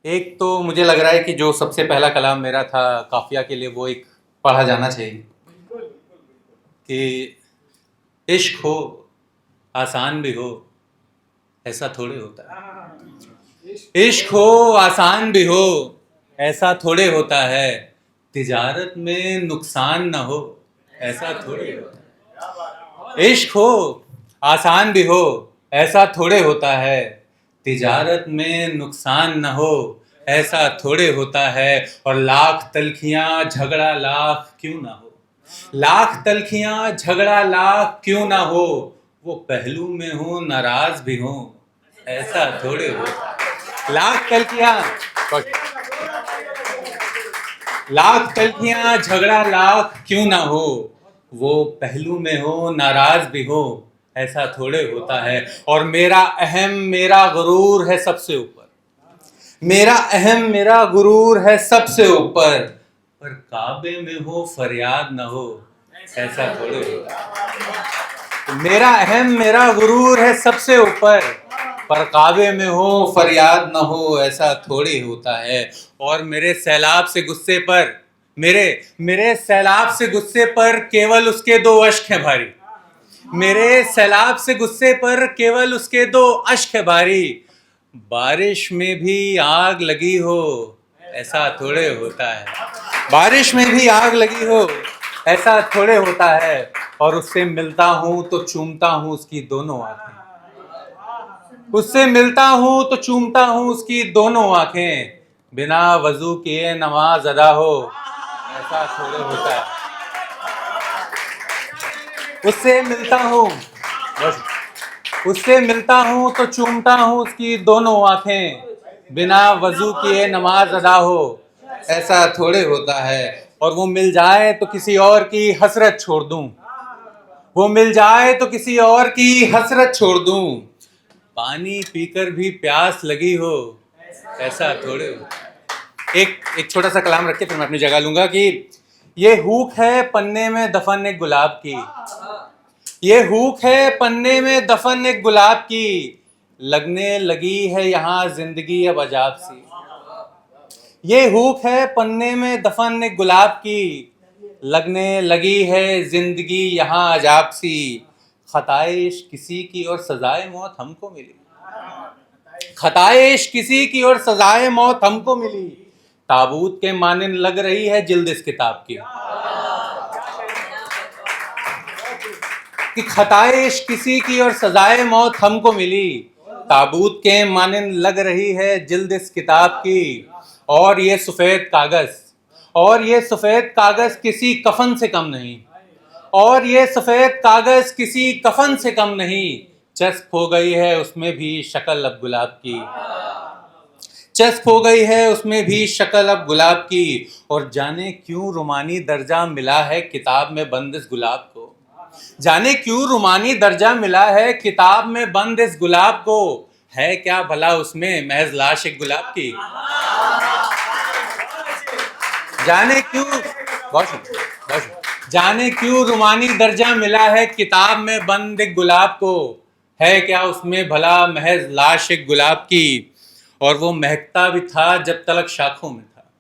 एक तो मुझे लग रहा है कि जो सबसे पहला कलाम मेरा था काफिया के लिए, वो एक पढ़ा जाना चाहिए कि इश्क हो आसान भी हो, ऐसा थोड़े होता है। इश्क हो आसान भी हो, ऐसा थोड़े होता है। तिजारत में नुकसान न हो, ऐसा थोड़े होता है। इश्क हो आसान भी हो, ऐसा थोड़े होता है। तिजारत में नुकसान न हो, ऐसा थोड़े होता है। और लाख तलखियां झगड़ा लाख क्यों ना हो, लाख तलखियां झगड़ा लाख क्यों ना हो, वो पहलू में हो नाराज भी हो, ऐसा थोड़े होता है। लाख तलखियां झगड़ा लाख क्यों ना हो, वो पहलू में हो नाराज भी हो, ऐसा थोड़े होता है। और मेरा अहम मेरा गुरूर है सबसे ऊपर, मेरा अहम मेरा गुरूर है सबसे ऊपर। पर काबे में हो फरियाद न हो, ऐसा थोड़े होता है। मेरा अहम मेरा गुरूर है सबसे ऊपर, पर काबे में हो फरियाद न हो, ऐसा थोड़ी होता है। और मेरे सैलाब से गुस्से पर, मेरे सैलाब से गुस्से पर केवल उसके दो अश्क हैं भारी। मेरे सैलाब से गुस्से पर केवल उसके दो अश्क है भारी। बारिश में भी आग लगी हो, ऐसा थोड़े होता है। बारिश में भी आग लगी हो, ऐसा थोड़े होता है। और उससे मिलता हूं तो चूमता हूं उसकी दोनों आंखें, उससे मिलता हूं तो चूमता हूं उसकी दोनों आंखें। बिना वजू किए नमाज अदा हो, ऐसा थोड़े होता है। उससे मिलता हूं, बस उससे मिलता हूं तो चूमता हूं उसकी दोनों आंखें। बिना वजू किए नमाज अदा हो, ऐसा थोड़े होता है। और वो मिल जाए तो किसी और की हसरत छोड़ दूं, वो मिल जाए तो किसी और की हसरत छोड़ दूं। पानी पीकर भी प्यास लगी हो, ऐसा थोड़े हो। एक छोटा सा कलाम रख के फिर मैं अपनी जगह लूंगा कि ये हुक है पन्ने में दफन एक गुलाब की, ये हुक है पन्ने में दफन एक गुलाब की। लगने लगी है यहाँ जिंदगी अब अजाब सी। ये हुक है पन्ने में दफन एक गुलाब की, लगने लगी है जिंदगी यहाँ अजाब सी। खताए इश्क किसी की और सजाए मौत हमको मिली, खताए इश्क किसी की और सजाए मौत हमको मिली। ताबूत के मानिंद लग रही है जिल्द इस किताब की, कि खताए इश्क किसी की और सजाए मौत हमको मिली। ताबूत के मानिंद लग रही है जिल्द इस किताब की। और ये सफेद कागज, और ये सफेद कागज किसी कफन से कम नहीं, और ये सफेद कागज किसी कफन से कम नहीं। चस्प हो गई है उसमें भी शक्ल अब गुलाब की, चस्प हो गई है उसमें भी शक्ल अब गुलाब की। और जाने क्यों रुमानी दर्जा मिला है किताब में बंद इस गुलाब को, जाने क्यों रुमानी दर्जा मिला है किताब में बंद इस गुलाब को। है क्या भला उसमें महज लाश एक गुलाब की, जाने क्यों, जाने क्यों रुमानी दर्जा मिला है किताब में बंद एक गुलाब को। है क्या उसमें भला महज लाश एक गुलाब की। और वो महकता भी था जब तलक शाखों में था,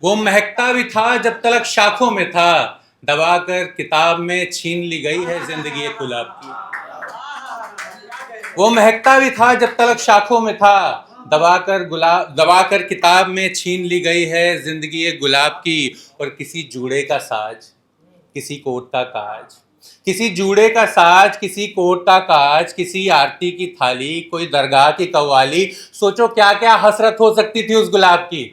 वो महकता भी था जब तलक शाखों में था। दबाकर किताब में छीन ली गई है जिंदगी एक गुलाब की। वो महकता भी था जब तलक शाखों में था, दबाकर किताब में छीन ली गई है जिंदगी एक गुलाब की। और किसी जूड़े का साज, किसी कोट का काज, किसी जूड़े का साज, किसी कोट का काज, किसी आरती की थाली, कोई दरगाह की कव्वाली। सोचो क्या क्या हसरत हो सकती थी उस गुलाब की।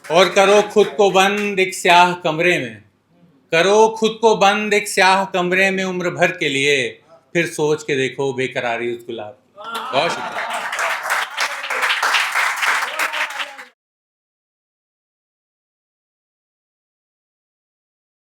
और करो खुद को बंद एक स्याह कमरे में, करो खुद को बंद एक स्याह कमरे में उम्र भर के लिए। फिर सोच के देखो बेकरारी उस गुलाब की। बहुत शुक्रिया।